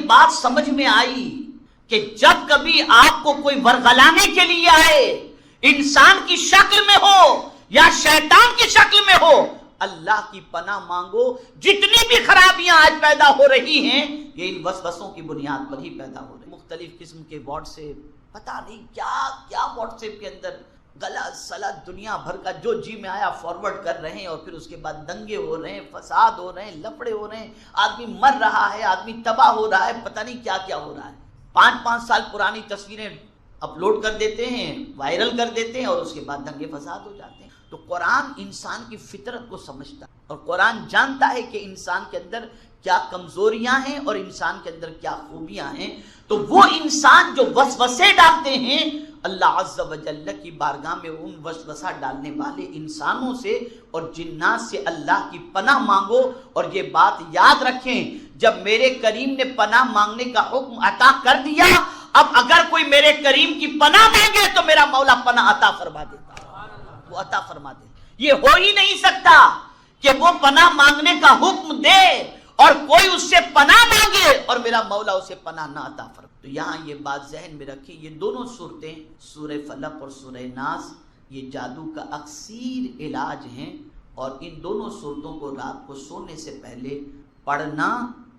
بات سمجھ میں آئی کہ جب کبھی آپ کو کوئی ورغلانے کے لیے آئے، انسان کی شکل میں ہو یا شیطان کی شکل میں ہو، اللہ کی پناہ مانگو۔ جتنی بھی خرابیاں آج پیدا ہو رہی ہیں یہ ان وسوسوں کی بنیاد پر ہی پیدا ہو رہی ہیں۔ مختلف قسم کے واٹس ایپ، پتہ نہیں کیا واٹس ایپ کے اندر غلط سلط دنیا بھر کا جو جی میں آیا فارورڈ کر رہے ہیں، اور پھر اس کے بعد دنگے ہو رہے ہیں، فساد ہو رہے ہیں، لفڑے ہو رہے ہیں، آدمی مر رہا ہے، آدمی تباہ ہو رہا ہے، پتہ نہیں کیا کیا ہو رہا ہے۔ 5 سال پرانی تصویریں اپلوڈ کر دیتے ہیں، وائرل کر دیتے ہیں، اور اس کے بعد دنگے فساد ہو جاتے ہیں۔ تو قرآن انسان کی فطرت کو سمجھتا ہے، اور قرآن جانتا ہے کہ انسان کے اندر کیا کمزوریاں ہیں اور انسان کے اندر کیا خوبیاں ہیں۔ تو وہ انسان جو وسوسے ڈالتے ہیں، اللہ عز و جل کی بارگاہ میں ان وسوسہ ڈالنے والے انسانوں سے اور جنات سے اللہ کی پناہ مانگو۔ اور یہ بات یاد رکھیں، جب میرے کریم نے پناہ مانگنے کا حکم عطا کر دیا، اب اگر کوئی میرے کریم کی پناہ مانگے تو میرا مولا پناہ عطا فرما دیتا، وہ عطا فرما دے۔ یہ ہو ہی نہیں سکتا کہ وہ پناہ مانگنے کا حکم دے اور کوئی اس سے پناہ مانگے اور میرا مولا اسے پناہ نہ عطا فرمائے۔ تو یہاں یہ بات ذہن میں رکھیں، یہ دونوں صورتیں سورہ فلق اور سورہ ناس یہ جادو کا اکثیر علاج ہیں، اور ان دونوں صورتوں کو رات کو سونے سے پہلے پڑھنا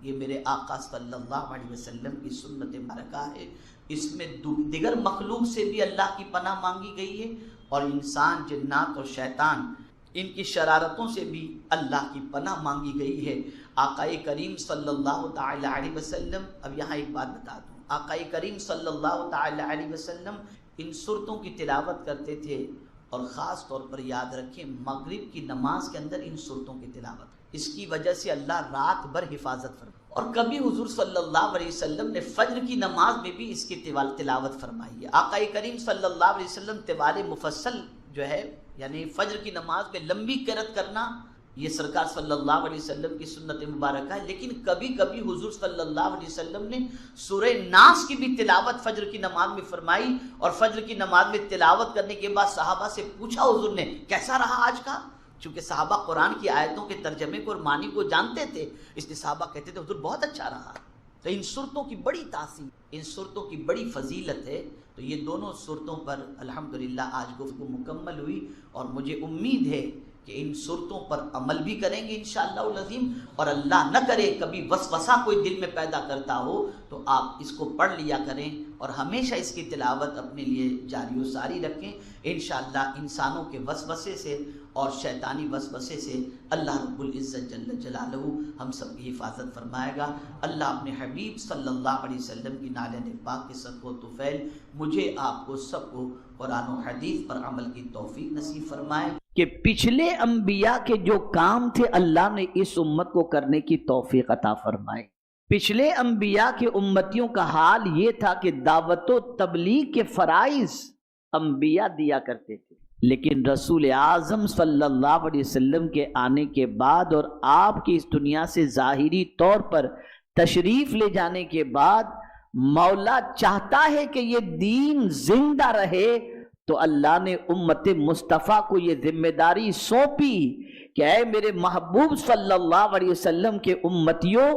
یہ میرے آقا صلی اللہ علیہ وسلم کی سنت مبارکہ ہے۔ اس میں دیگر مخلوق سے بھی اللہ کی پناہ مانگی گئی ہے، اور انسان، جنات اور شیطان ان کی شرارتوں سے بھی اللہ کی پناہ مانگی گئی ہے۔ آقا کریم صلی اللہ تعالی علیہ وسلم، اب یہاں ایک بات بتا دوں، آقا کریم صلی اللہ تعالی علیہ وسلم ان صورتوں کی تلاوت کرتے تھے، اور خاص طور پر یاد رکھیں مغرب کی نماز کے اندر ان صورتوں کی تلاوت، اس کی وجہ سے اللہ رات بھر حفاظت فرمائے۔ اور کبھی حضور صلی اللہ علیہ وسلم نے فجر کی نماز میں بھی اس کی تلاوت فرمائی ہے۔ آقا کریم صلی اللہ علیہ وسلم طوال مفصل جو ہے، یعنی فجر کی نماز میں لمبی قرأت کرنا، یہ سرکار صلی اللہ علیہ وسلم کی سنت مبارکہ ہے۔ لیکن کبھی کبھی حضور صلی اللہ علیہ وسلم نے سورہ ناس کی بھی تلاوت فجر کی نماز میں فرمائی، اور فجر کی نماز میں تلاوت کرنے کے بعد صحابہ سے پوچھا حضور نے کیسا رہا آج کا، چونکہ صحابہ قرآن کی آیتوں کے ترجمے کو اور معنی کو جانتے تھے، اس لیے صحابہ کہتے تھے حضور بہت اچھا رہا۔ تو ان صورتوں کی بڑی تاثیر، ان صورتوں کی بڑی فضیلت ہے۔ تو یہ دونوں صورتوں پر الحمدللہ آج گفتگو مکمل ہوئی، اور مجھے امید ہے کہ ان صورتوں پر عمل بھی کریں گے انشاءاللہ العظیم، اور اللہ نہ کرے کبھی وسوسہ کوئی دل میں پیدا کرتا ہو تو آپ اس کو پڑھ لیا کریں، اور ہمیشہ اس کی تلاوت اپنے لیے جاری و ساری رکھیں۔ انشاءاللہ انسانوں کے وسوسے سے اور شیطانی وسوسے سے اللہ رب العزت جل جلالہ ہم سب کی حفاظت فرمائے گا۔ اللہ اپنے حبیب صلی اللہ علیہ وسلم کی نالہ پاک کے صدقہ و طفیل مجھے آپ کو سب کو قرآن و حدیث پر عمل کی توفیق نصیب فرمائے، کہ پچھلے انبیاء کے جو کام تھے اللہ نے اس امت کو کرنے کی توفیق عطا فرمائے۔ پچھلے انبیاء کے امتیوں کا حال یہ تھا کہ دعوت و تبلیغ کے فرائض انبیاء دیا کرتے تھے، لیکن رسول اعظم صلی اللہ علیہ وسلم کے آنے کے بعد اور آپ کی اس دنیا سے ظاہری طور پر تشریف لے جانے کے بعد مولا چاہتا ہے کہ یہ دین زندہ رہے، تو اللہ نے امت مصطفیٰ کو یہ ذمہ داری سونپی کہ اے میرے محبوب صلی اللہ علیہ وسلم کے امتیوں،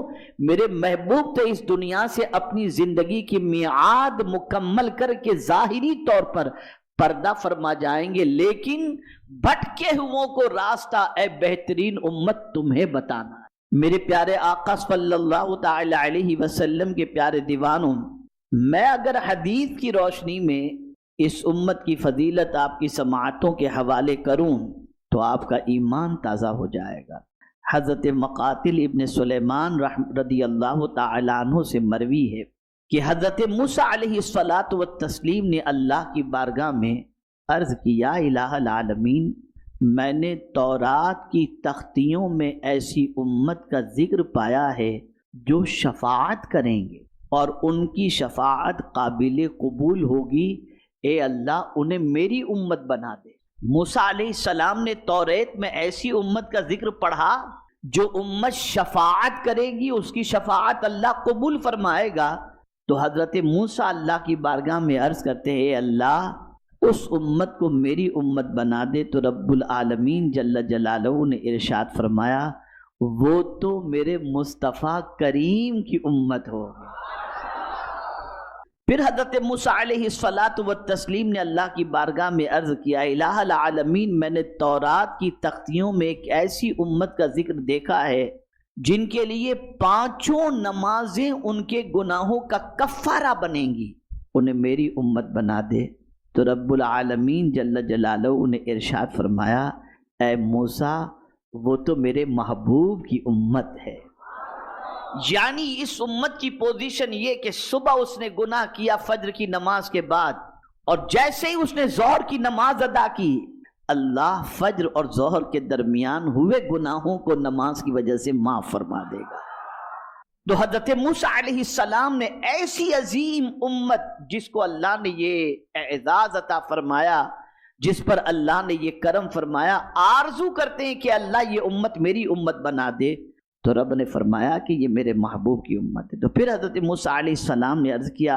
میرے محبوب تو اس دنیا سے اپنی زندگی کی میعاد مکمل کر کے ظاہری طور پر پردہ فرما جائیں گے، لیکن بھٹکے ہوئوں کو راستہ اے بہترین امت تمہیں بتانا ہے۔ میرے پیارے آقا صلی اللہ تعالی علیہ وسلم کے پیارے دیوانوں، میں اگر حدیث کی روشنی میں اس امت کی فضیلت آپ کی سماعتوں کے حوالے کروں تو آپ کا ایمان تازہ ہو جائے گا۔ حضرت مقاتل ابن سلیمان رضی اللہ تعالی عنہ سے مروی ہے کہ حضرت موسیٰ علیہ الصلاۃ والتسلیم نے اللہ کی بارگاہ میں عرض کیا، الہ العالمین، میں نے تورات کی تختیوں میں ایسی امت کا ذکر پایا ہے جو شفاعت کریں گے اور ان کی شفاعت قابل قبول ہوگی، اے اللہ انہیں میری امت بنا دے۔ موسیٰ علیہ السلام نے توریت میں ایسی امت کا ذکر پڑھا جو امت شفاعت کرے گی، اس کی شفاعت اللہ قبول فرمائے گا۔ تو حضرت موسیٰ اللہ کی بارگاہ میں عرض کرتے ہیں، اے اللہ اس امت کو میری امت بنا دے۔ تو رب العالمین جل جلالہ نے ارشاد فرمایا، وہ تو میرے مصطفیٰ کریم کی امت ہوگی۔ پھر حضرت موسیٰ علیہ الصلاۃ والتسلیم نے اللہ کی بارگاہ میں عرض کیا، الہ العالمین، میں نے تورات کی تختیوں میں ایک ایسی امت کا ذکر دیکھا ہے جن کے لیے 5 نمازیں ان کے گناہوں کا کفارہ بنیں گی، انہیں میری امت بنا دے۔ تو رب العالمین جل جلالہ نے ارشاد فرمایا، اے موسیٰ وہ تو میرے محبوب کی امت ہے۔ یعنی اس امت کی پوزیشن یہ کہ صبح اس نے گناہ کیا فجر کی نماز کے بعد، اور جیسے ہی اس نے ظہر کی نماز ادا کی، اللہ فجر اور ظہر کے درمیان ہوئے گناہوں کو نماز کی وجہ سے معاف فرما دے گا۔ تو حضرت موسیٰ علیہ السلام نے ایسی عظیم امت جس کو اللہ نے یہ اعزاز عطا فرمایا، جس پر اللہ نے یہ کرم فرمایا، آرزو کرتے ہیں کہ اللہ یہ امت میری امت بنا دے، تو رب نے فرمایا کہ یہ میرے محبوب کی امت ہے۔ تو پھر حضرت موسیٰ علیہ السلام نے عرض کیا،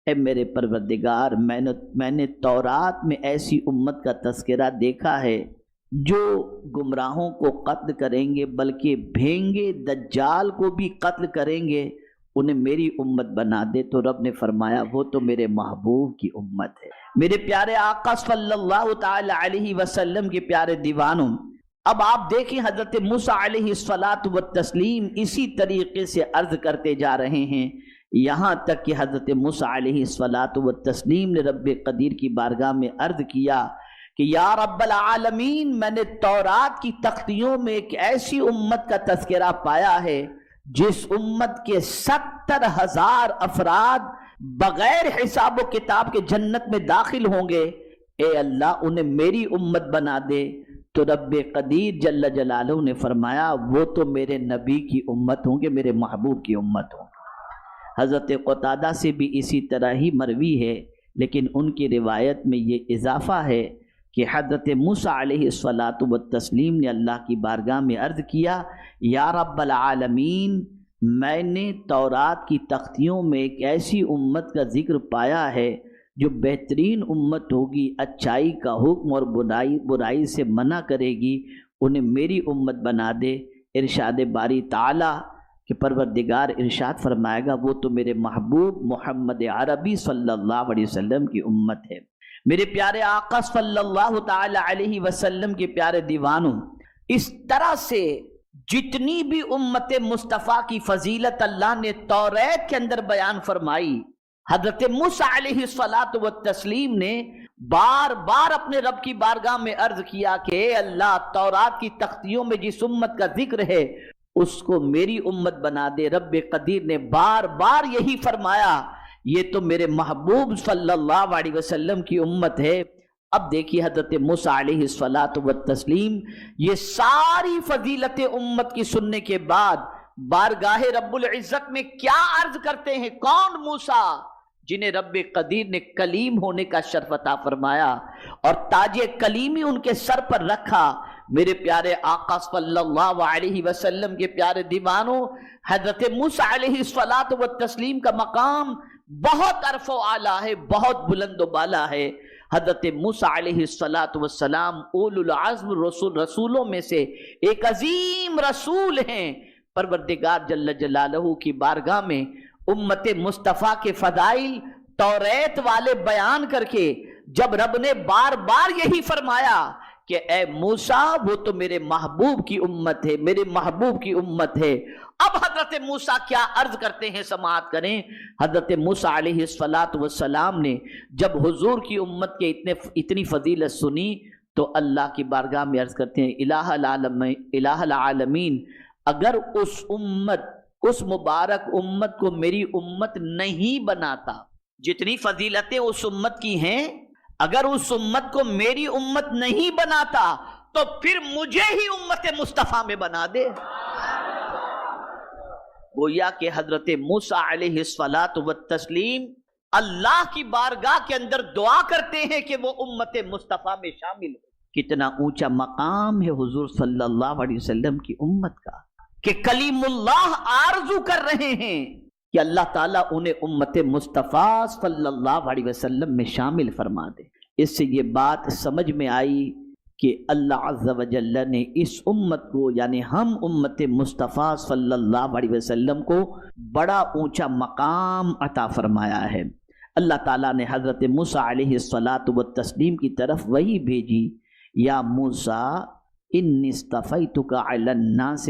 اے میرے پروردگار، میں نے تورات میں ایسی امت کا تذکرہ دیکھا ہے جو گمراہوں کو قتل کریں گے، بلکہ بھینگے دجال کو بھی قتل کریں گے، انہیں میری امت بنا دے۔ تو رب نے فرمایا وہ تو میرے محبوب کی امت ہے۔ میرے پیارے آقا صلی اللہ تعالی علیہ وسلم کے پیارے دیوانوں، اب آپ دیکھیں حضرت موسیٰ علیہ الصلاۃ والتسلیم اسی طریقے سے عرض کرتے جا رہے ہیں، یہاں تک کہ حضرت موسیٰ علیہ الصلاۃ والتسلیم نے رب قدیر کی بارگاہ میں عرض کیا کہ یا رب العالمین، میں نے تورات کی تختیوں میں ایک ایسی امت کا تذکرہ پایا ہے جس امت کے 70,000 افراد بغیر حساب و کتاب کے جنت میں داخل ہوں گے، اے اللہ انہیں میری امت بنا دے۔ تو رب قدیر جل جلالہ نے فرمایا وہ تو میرے نبی کی امت ہوں گے، میرے محبوب کی امت ہوں گے۔ حضرت قتادہ سے بھی اسی طرح ہی مروی ہے، لیکن ان کی روایت میں یہ اضافہ ہے کہ حضرت موسیٰ علیہ الصلاۃ والتسلیم نے اللہ کی بارگاہ میں عرض کیا، یا رب العالمین، میں نے تورات کی تختیوں میں ایک ایسی امت کا ذکر پایا ہے جو بہترین امت ہوگی، اچھائی کا حکم اور برائی سے منع کرے گی، انہیں میری امت بنا دے۔ ارشاد باری تعالی کہ پروردگار ارشاد فرمائے گا وہ تو میرے محبوب محمد عربی صلی اللہ علیہ وسلم کی امت ہے۔ میرے پیارے آقا صلی اللہ تعالی علیہ وسلم کے پیارے دیوانوں، اس طرح سے جتنی بھی امت مصطفیٰ کی فضیلت اللہ نے توریت کے اندر بیان فرمائی، حضرت موسیٰ علیہ الصلاۃ والتسلیم نے بار بار اپنے رب کی بارگاہ میں عرض کیا کہ اے اللہ، تورات کی تختیوں میں جس امت کا ذکر ہے اس کو میری امت بنا دے۔ رب قدیر نے بار بار یہی فرمایا، یہ تو میرے محبوب صلی اللہ علیہ وسلم کی امت ہے۔ اب دیکھیے حضرت موسیٰ علیہ الصلاۃ والتسلیم یہ ساری فضیلت امت کی سننے کے بعد بارگاہ رب العزت میں کیا عرض کرتے ہیں؟ کون موسیٰ جنہیں رب قدیر نے کلیم ہونے کا شرف عطا فرمایا اور تاج کلیمی ان کے سر پر رکھا۔ میرے پیارے آقا صلی اللہ علیہ وسلم کے پیارے دیوانوں، حضرت موسیٰ علیہ الصلاۃ والتسلیم کا مقام بہت عرف و اعلیٰ ہے، بہت بلند و بالا ہے۔ حضرت موسیٰ علیہ الصلاۃ والسلام اولو العزم رسولوں میں سے ایک عظیم رسول ہیں۔ پروردگار جل جلالہ کی بارگاہ میں امت مصطفیٰ کے فضائل توریت والے بیان کر کے جب رب نے بار بار یہی فرمایا کہ اے موسیٰ وہ تو میرے محبوب کی امت ہے، میرے محبوب کی امت ہے، اب حضرت موسیٰ کیا عرض کرتے ہیں سماعت کریں۔ حضرت موسیٰ علیہ الصلاۃ والسلام نے جب حضور کی امت کے اتنی فضیلت سنی تو اللہ کی بارگاہ میں عرض کرتے ہیں، الہ العالمین، اگر اس مبارک امت کو میری امت نہیں بناتا، جتنی فضیلتیں اس امت کی ہیں، اگر اس امت کو میری امت نہیں بناتا تو پھر مجھے ہی امت مصطفیٰ میں بنا دے۔ گویا کہ حضرت موسیٰ علیہ الصلاۃ والتسلیم اللہ کی بارگاہ کے اندر دعا کرتے ہیں کہ وہ امت مصطفیٰ میں شامل ہو۔ کتنا اونچا مقام ہے حضور صلی اللہ علیہ وسلم کی امت کا کہ کلیم اللہ آرزو کر رہے ہیں کہ اللہ تعالیٰ انہیں امت مصطفیٰ صلی اللہ علیہ وسلم میں شامل فرما دے۔ اس سے یہ بات سمجھ میں آئی کہ اللہ عز و جل نے اس امت کو یعنی ہم امت مصطفیٰ صلی اللہ علیہ وسلم کو بڑا اونچا مقام عطا فرمایا ہے۔ اللہ تعالیٰ نے حضرت موسیٰ علیہ الصلاۃ والتسلیم کی طرف وہی بھیجی، یا موسیٰ انی اصطفیتک علی الناس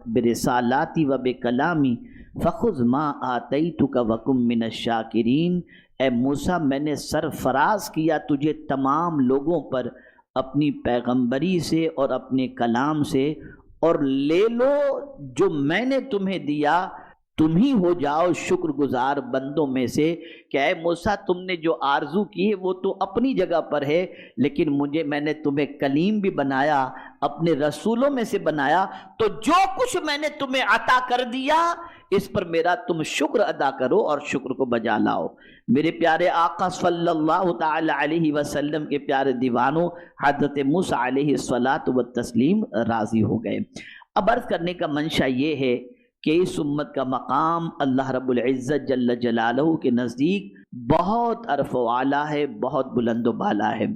برسالاتی و بکلامی فخذ ما آتیتک وکن من الشاکرین۔ اے موسیٰ، میں نے سرفراز کیا تجھے تمام لوگوں پر اپنی پیغمبری سے اور اپنے کلام سے، اور لے لو جو میں نے تمہیں دیا، تم ہی ہو جاؤ شکر گزار بندوں میں سے۔ کہ اے موسیٰ، تم نے جو آرزو کی ہے وہ تو اپنی جگہ پر ہے، لیکن میں نے تمہیں کلیم بھی بنایا، اپنے رسولوں میں سے بنایا، تو جو کچھ میں نے تمہیں عطا کر دیا اس پر میرا تم شکر ادا کرو اور شکر کو بجا لاؤ۔ میرے پیارے آقا صلی اللہ تعالی علیہ وسلم کے پیارے دیوانوں، حضرت موسیٰ علیہ الصلاۃ والتسلیم راضی ہو گئے۔ اب عرض کرنے کا منشا یہ ہے کہ اس امت کا مقام اللہ رب العزت جل جلالہ کے نزدیک بہت عرف و اعلیٰ ہے، بہت بلند و بالا ہے۔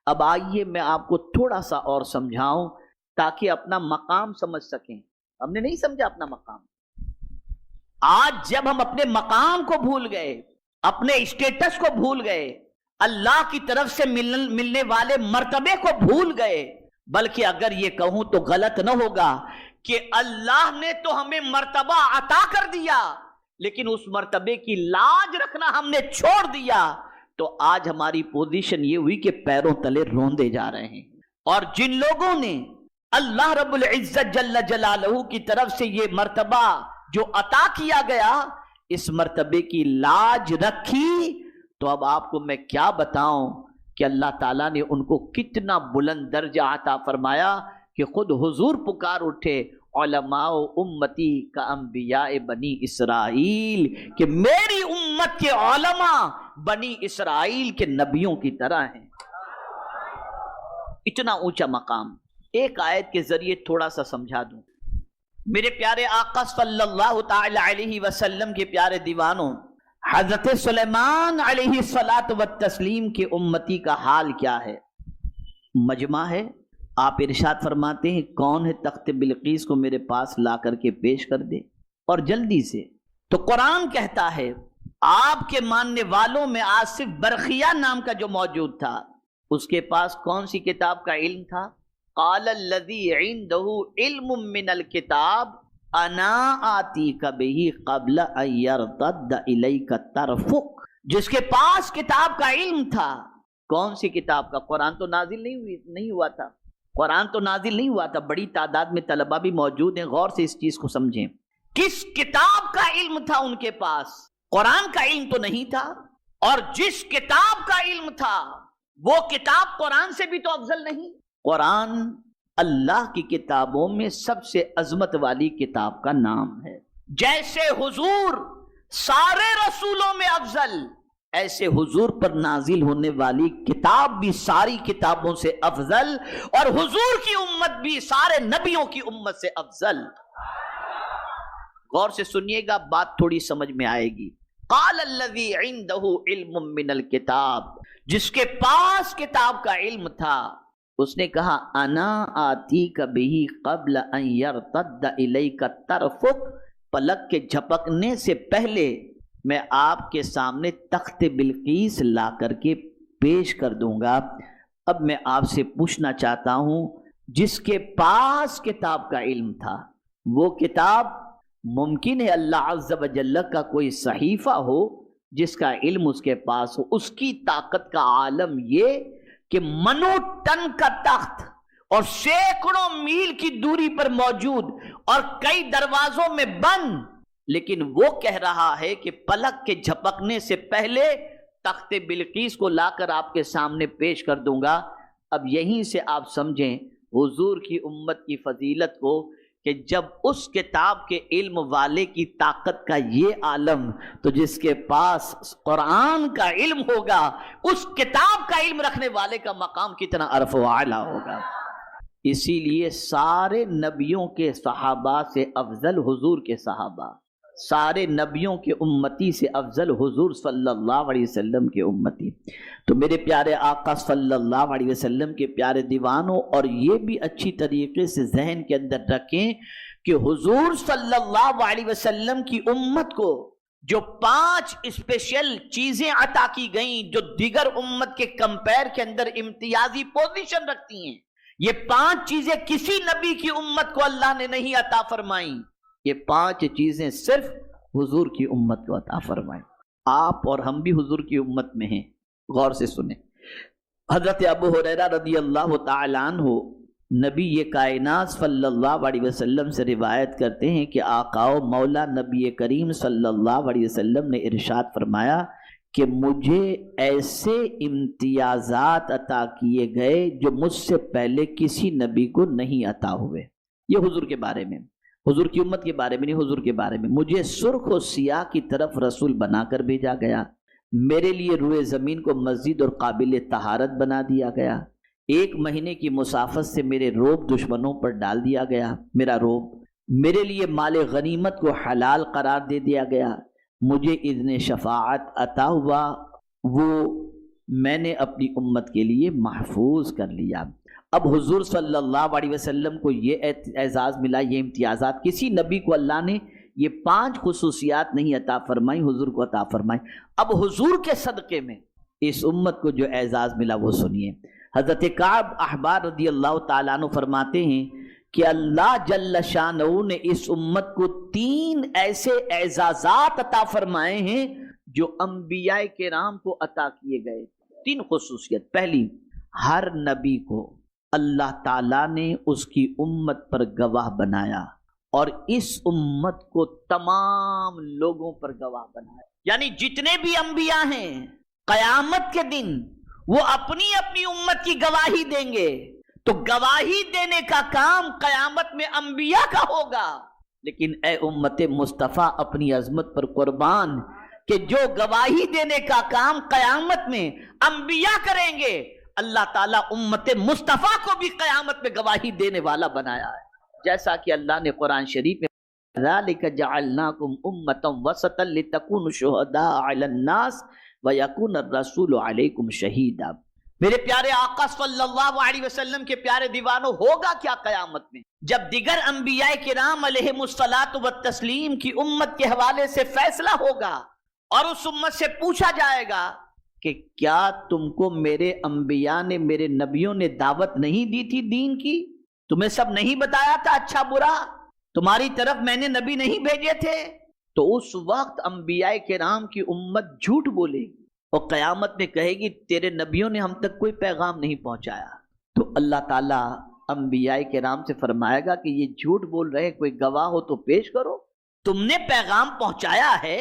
اب آئیے میں آپ کو تھوڑا سا اور سمجھاؤں تاکہ اپنا مقام سمجھ سکیں۔ ہم نے نہیں سمجھا اپنا مقام۔ آج جب ہم اپنے مقام کو بھول گئے، اپنے اسٹیٹس کو بھول گئے، اللہ کی طرف سے ملنے والے مرتبے کو بھول گئے، بلکہ اگر یہ کہوں تو غلط نہ ہوگا کہ اللہ نے تو ہمیں مرتبہ عطا کر دیا، لیکن اس مرتبے کی لاج رکھنا ہم نے چھوڑ دیا، تو آج ہماری پوزیشن یہ ہوئی کہ پیروں تلے روندے جا رہے ہیں۔ اور جن لوگوں نے اللہ رب العزت جل جلالہ کی طرف سے یہ مرتبہ جو عطا کیا گیا، اس مرتبے کی لاج رکھی، تو اب آپ کو میں کیا بتاؤں کہ اللہ تعالیٰ نے ان کو کتنا بلند درجہ عطا فرمایا کہ خود حضور پکار اٹھے، علماء امتی کا انبیاء بنی اسرائیل، کہ میری امت کے علماء بنی اسرائیل کے نبیوں کی طرح ہیں۔ اتنا اونچا مقام۔ ایک آیت کے ذریعے تھوڑا سا سمجھا دوں۔ میرے پیارے آقا صلی اللہ تعالی علیہ وسلم کے پیارے دیوانوں، حضرت سلیمان علیہ الصلاۃ والتسلیم کے امتی کا حال کیا ہے؟ مجمع ہے، آپ ارشاد فرماتے ہیں کون ہے تخت بلقیس کو میرے پاس لا کر کے پیش کر دے، اور جلدی سے۔ تو قرآن کہتا ہے آپ کے ماننے والوں میں آصف برخیہ نام کا جو موجود تھا، اس کے پاس کون سی کتاب کا علم تھا؟ قال الذی عنده علم من الکتاب انا آتیک بہ قبل ان یرتد الیک طرفک۔ جس کے پاس کتاب کا علم تھا، کون سی کتاب کا؟ قرآن تو نازل نہیں ہوا تھا، قرآن تو نازل نہیں ہوا تھا۔ بڑی تعداد میں طلبہ بھی موجود ہیں، غور سے اس چیز کو سمجھیں۔ کس کتاب کا علم تھا ان کے پاس؟ قرآن کا علم تو نہیں تھا، اور جس کتاب کا علم تھا وہ کتاب قرآن سے بھی تو افضل نہیں۔ قرآن اللہ کی کتابوں میں سب سے عظمت والی کتاب کا نام ہے۔ جیسے حضور سارے رسولوں میں افضل، ایسے حضور پر نازل ہونے والی کتاب بھی ساری کتابوں سے افضل، اور حضور کی امت بھی سارے نبیوں کی امت سے افضل۔ غور سے سنیے گا، بات تھوڑی سمجھ میں آئے گی۔ قال الذی عنده علم من الکتاب، جس کے پاس کتاب کا علم تھا، اس نے کہا انا آتیک بہ قبل ان یرتد الیک طرفک، پلک کے جھپکنے سے پہلے میں آپ کے سامنے تخت بلقیس لا کر کے پیش کر دوں گا۔ اب میں آپ سے پوچھنا چاہتا ہوں، جس کے پاس کتاب کا علم تھا، وہ کتاب ممکن ہے اللہ عز و جل کا کوئی صحیفہ ہو جس کا علم اس کے پاس ہو؟ اس کی طاقت کا عالم یہ کہ منو ٹن کا تخت اور سینکڑوں میل کی دوری پر موجود اور کئی دروازوں میں بند، لیکن وہ کہہ رہا ہے کہ پلک کے جھپکنے سے پہلے تخت بلقیس کو لا کر آپ کے سامنے پیش کر دوں گا۔ اب یہیں سے آپ سمجھیں حضور کی امت کی فضیلت کو، کہ جب اس کتاب کے علم والے کی طاقت کا یہ عالم، تو جس کے پاس قرآن کا علم ہوگا، اس کتاب کا علم رکھنے والے کا مقام کتنا عرف و اعلیٰ ہوگا۔ اسی لیے سارے نبیوں کے صحابہ سے افضل حضور کے صحابہ، سارے نبیوں کے امتی سے افضل حضور صلی اللہ علیہ وسلم کے امتی۔ تو میرے پیارے آقا صلی اللہ علیہ وسلم کے پیارے دیوانوں، اور یہ بھی اچھی طریقے سے ذہن کے اندر رکھیں کہ حضور صلی اللہ علیہ وسلم کی امت کو جو 5 اسپیشل چیزیں عطا کی گئیں جو دیگر امت کے کمپیر کے اندر امتیازی پوزیشن رکھتی ہیں، یہ 5 چیزیں کسی نبی کی امت کو اللہ نے نہیں عطا فرمائیں، یہ 5 چیزیں صرف حضور کی امت کو عطا فرمائیں۔ آپ اور ہم بھی حضور کی امت میں ہیں، غور سے سنیں۔ حضرت ابو ہریرہ رضی اللہ تعالیٰ عنہ نبی یہ کائنات صلی اللہ علیہ وسلم سے روایت کرتے ہیں کہ آقا و مولا نبی کریم صلی اللہ علیہ وسلم نے ارشاد فرمایا کہ مجھے ایسے امتیازات عطا کیے گئے جو مجھ سے پہلے کسی نبی کو نہیں عطا ہوئے۔ یہ حضور کے بارے میں، حضور کی امت کے بارے میں نہیں، حضور کے بارے میں۔ مجھے سرخ و سیاہ کی طرف رسول بنا کر بھیجا گیا، میرے لیے روئے زمین کو مسجد اور قابل طہارت بنا دیا گیا، 1 مہینے کی مسافت سے میرے روب دشمنوں پر ڈال دیا گیا، میرا روب، میرے لیے مال غنیمت کو حلال قرار دے دیا گیا، مجھے اذن شفاعت عطا ہوا، وہ میں نے اپنی امت کے لیے محفوظ کر لیا۔ اب حضور صلی اللہ علیہ وسلم کو یہ اعزاز ملا، یہ امتیازات، کسی نبی کو اللہ نے یہ 5 خصوصیات نہیں عطا فرمائی، حضور کو عطا فرمائی۔ اب حضور کے صدقے میں اس امت کو جو اعزاز ملا وہ سنیے۔ حضرت کعب احبار رضی اللہ تعالیٰ عنہ فرماتے ہیں کہ اللہ جل شانہ نے اس امت کو 3 ایسے اعزازات عطا فرمائے ہیں جو انبیاء کرام کو عطا کیے گئے۔ 3 خصوصیت۔ پہلی، ہر نبی کو اللہ تعالیٰ نے اس کی امت پر گواہ بنایا اور اس امت کو تمام لوگوں پر گواہ بنایا، یعنی جتنے بھی انبیاء ہیں قیامت کے دن وہ اپنی اپنی امت کی گواہی دیں گے، تو گواہی دینے کا کام قیامت میں انبیاء کا ہوگا۔ لیکن اے امت مصطفیٰ اپنی عظمت پر قربان کہ جو گواہی دینے کا کام قیامت میں انبیاء کریں گے، اللہ تعالیٰ امت مصطفیٰ کو بھی قیامت میں گواہی دینے والا بنایا ہے، جیسا کہ اللہ نے قرآن شریف میں ذَلِكَ جَعَلْنَاكُمْ أُمَّةً وَسَطًا لِتَكُونُوا شُهَدَاءَ عَلَى النَّاسِ وَيَكُونَ الرَّسُولُ عَلَيْكُمْ شَهِيدًا۔ میرے پیارے آقا صلی اللہ علیہ وسلم کے پیارے دیوانوں، ہوگا کیا قیامت میں جب دیگر انبیاء کرام علیہم الصلاۃ والتسلیم کی امت کے حوالے سے فیصلہ ہوگا اور اس امت سے پوچھا جائے گا کہ کیا تم کو میرے انبیاء نے، میرے نبیوں نے دعوت نہیں دی تھی دین کی؟ تمہیں سب نہیں بتایا تھا اچھا برا؟ تمہاری طرف میں نے نبی نہیں بھیجے تھے؟ تو اس وقت انبیاء کرام کی امت جھوٹ بولے اور قیامت میں کہے گی تیرے نبیوں نے ہم تک کوئی پیغام نہیں پہنچایا۔ تو اللہ تعالیٰ انبیاء کرام سے فرمائے گا کہ یہ جھوٹ بول رہے، کوئی گواہ ہو تو پیش کرو، تم نے پیغام پہنچایا ہے،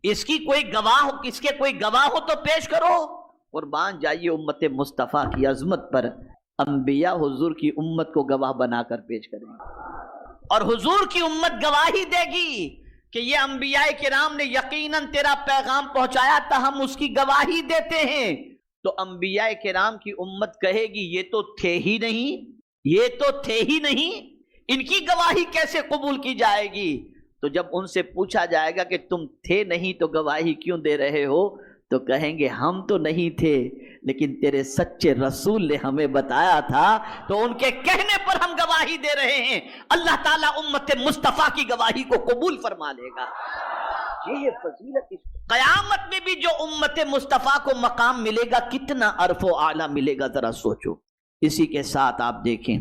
اس کی کوئی گواہ ہو، کس کے کوئی گواہ ہو تو پیش کرو۔ قربان جائیے امت مصطفیٰ کی عظمت پر، انبیاء حضور کی امت کو گواہ بنا کر پیش کریں گے اور حضور کی امت گواہی دے گی کہ یہ انبیاء کرام نے یقیناً تیرا پیغام پہنچایا تھا، ہم اس کی گواہی دیتے ہیں۔ تو انبیاء کرام کی امت کہے گی یہ تو تھے ہی نہیں، یہ تو تھے ہی نہیں، ان کی گواہی کیسے قبول کی جائے گی؟ تو جب ان سے پوچھا جائے گا کہ تم تھے نہیں تو گواہی کیوں دے رہے ہو، تو کہیں گے ہم تو نہیں تھے لیکن تیرے سچے رسول نے ہمیں بتایا تھا، تو ان کے کہنے پر ہم گواہی دے رہے ہیں۔ اللہ تعالیٰ امت مصطفیٰ کی گواہی کو قبول فرما لے گا۔ یہ فضیلت قیامت میں بھی جو امت مصطفیٰ کو مقام ملے گا کتنا عرف و اعلیٰ ملے گا، ذرا سوچو۔ اسی کے ساتھ آپ دیکھیں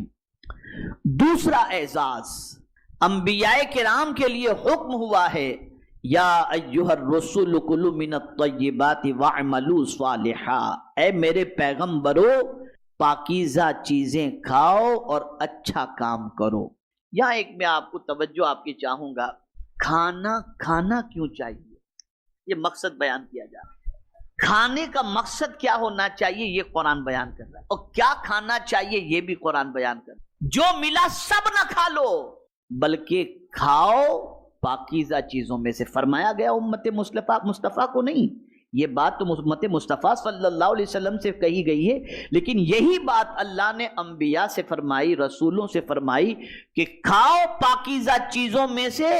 دوسرا اعزاز انبیاء کرام کے لیے حکم ہوا ہے، یا ایھا الرسول کلوا من الطیبات واعملوا صالحا، اے میرے پیغمبرو پاکیزہ چیزیں کھاؤ اور اچھا کام کرو۔ یہاں ایک میں آپ کو توجہ آپ کی چاہوں گا، کھانا کیوں چاہیے، یہ مقصد بیان کیا جا رہا ہے۔ کھانے کا مقصد کیا ہونا چاہیے یہ قرآن بیان کر رہا ہے، اور کیا کھانا چاہیے یہ بھی قرآن بیان کر رہا ہے۔ جو ملا سب نہ کھا لو بلکہ کھاؤ پاکیزہ چیزوں میں سے، فرمایا گیا امت مصطفیٰ کو نہیں، یہ بات تو امت مصطفیٰ صلی اللہ علیہ وسلم سے کہی گئی ہے، لیکن یہی بات اللہ نے انبیاء سے فرمائی، رسولوں سے فرمائی کہ کھاؤ پاکیزہ چیزوں میں سے۔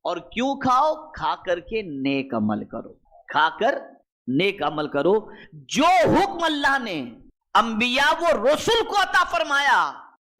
اور کیوں کھاؤ؟ کھا کر کے نیک عمل کرو، کھا کر نیک عمل کرو۔ جو حکم اللہ نے انبیاء و رسول کو عطا فرمایا،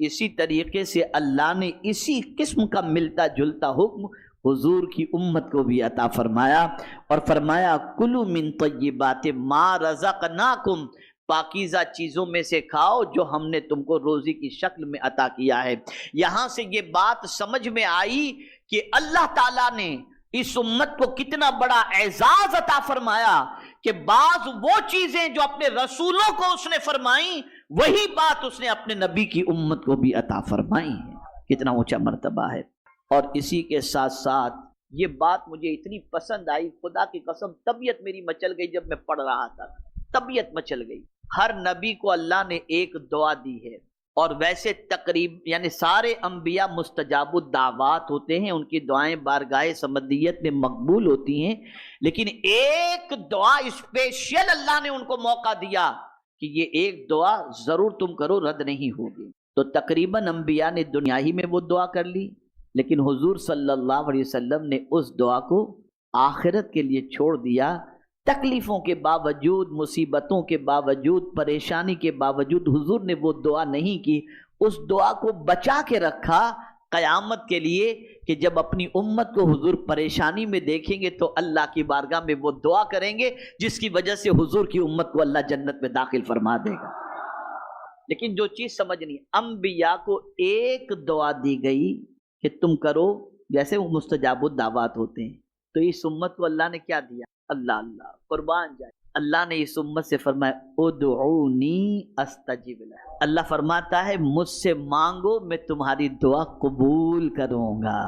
اسی طریقے سے اللہ نے اسی قسم کا ملتا جلتا حکم حضور کی امت کو بھی عطا فرمایا، اور فرمایا کلوا من طیبات ما رزقناکم، پاکیزہ چیزوں میں سے کھاؤ جو ہم نے تم کو روزی کی شکل میں عطا کیا ہے۔ یہاں سے یہ بات سمجھ میں آئی کہ اللہ تعالیٰ نے اس امت کو کتنا بڑا اعزاز عطا فرمایا کہ بعض وہ چیزیں جو اپنے رسولوں کو اس نے فرمائیں، وہی بات اس نے اپنے نبی کی امت کو بھی عطا فرمائی ہے۔ کتنا اونچا مرتبہ ہے۔ اور اسی کے ساتھ ساتھ یہ بات مجھے اتنی پسند آئی، خدا کی قسم طبیعت میری مچل گئی جب میں پڑھ رہا تھا، طبیعت مچل گئی۔ ہر نبی کو اللہ نے ایک دعا دی ہے، اور ویسے یعنی سارے انبیاء مستجاب الدعوات ہوتے ہیں، ان کی دعائیں بارگاہ سمدیت میں مقبول ہوتی ہیں، لیکن ایک دعا اسپیشل اللہ نے ان کو موقع دیا کہ یہ ایک دعا ضرور تم کرو، رد نہیں ہوگی۔ تو تقریباً انبیاء نے دنیا ہی میں وہ دعا کر لی، لیکن حضور صلی اللہ علیہ وسلم نے اس دعا کو آخرت کے لیے چھوڑ دیا۔ تکلیفوں کے باوجود، مصیبتوں کے باوجود، پریشانی کے باوجود حضور نے وہ دعا نہیں کی، اس دعا کو بچا کے رکھا قیامت کے لیے کہ جب اپنی امت کو حضور پریشانی میں دیکھیں گے تو اللہ کی بارگاہ میں وہ دعا کریں گے جس کی وجہ سے حضور کی امت کو اللہ جنت میں داخل فرما دے گا۔ لیکن جو چیز سمجھنی، انبیاء کو ایک دعا دی گئی کہ تم کرو، جیسے وہ مستجاب الدعوات ہوتے ہیں، تو اس امت کو اللہ نے کیا دیا؟ اللہ قربان جائے، اللہ نے اس امت سے فرمایا ادعونی استجب لکم، اللہ فرماتا ہے مجھ سے مانگو میں تمہاری دعا قبول کروں گا۔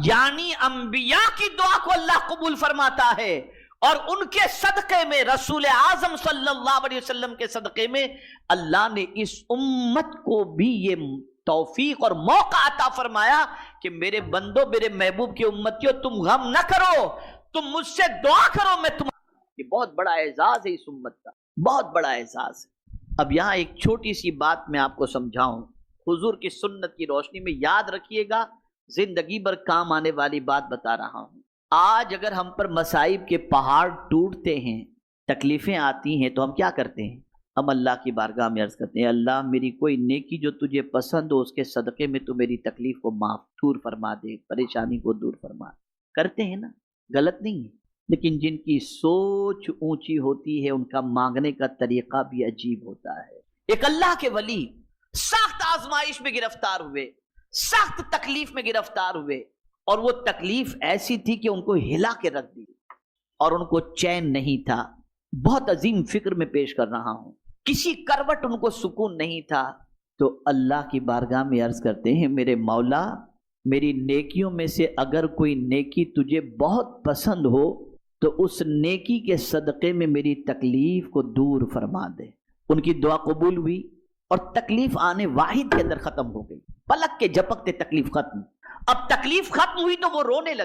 یعنی انبیاء کی دعا کو اللہ قبول فرماتا ہے، اور ان کے صدقے میں، رسول اعظم صلی اللہ علیہ وسلم کے صدقے میں اللہ نے اس امت کو بھی یہ توفیق اور موقع عطا فرمایا کہ میرے بندو، میرے محبوب کی امتیوں، تم غم نہ کرو، تم مجھ سے دعا کرو، میں تم۔ یہ بہت بڑا اعزاز ہے اس امت کا، بہت بڑا اعزاز ہے۔ اب یہاں ایک چھوٹی سی بات میں آپ کو سمجھاؤں، حضور کی سنت کی روشنی میں یاد رکھیے گا، زندگی بھر کام آنے والی بات بتا رہا ہوں۔ آج اگر ہم پر مصائب کے پہاڑ ٹوٹتے ہیں، تکلیفیں آتی ہیں، تو ہم کیا کرتے ہیں؟ ہم اللہ کی بارگاہ میں عرض کرتے ہیں اللہ میری کوئی نیکی جو تجھے پسند ہو، اس کے صدقے میں تو میری تکلیف کو معاف دور فرما دے، پریشانی کو دور فرما دے۔ کرتے ہیں نا، غلط نہیں ہے، لیکن جن کی سوچ اونچی ہوتی ہے ان کا مانگنے کا طریقہ بھی عجیب ہوتا ہے۔ ایک اللہ کے ولی سخت آزمائش میں گرفتار ہوئے، سخت تکلیف میں گرفتار ہوئے، اور وہ تکلیف ایسی تھی کہ ان کو ہلا کے رکھ دی، اور ان کو چین نہیں تھا۔ بہت عظیم فکر میں پیش کر رہا ہوں، کسی کروٹ ان کو سکون نہیں تھا، تو اللہ کی بارگاہ میں عرض کرتے ہیں میرے مولا، میری نیکیوں میں سے اگر کوئی نیکی تجھے بہت پسند ہو تو اس نیکی کے صدقے میں میری تکلیف کو دور فرما دے۔ ان کی دعا قبول ہوئی، اور تکلیف آنے واحد کے اندر ختم ہو گئی، پلک کے جھپکتے تکلیف ختم۔ اب تکلیف ختم ہوئی تو وہ رونے لگے۔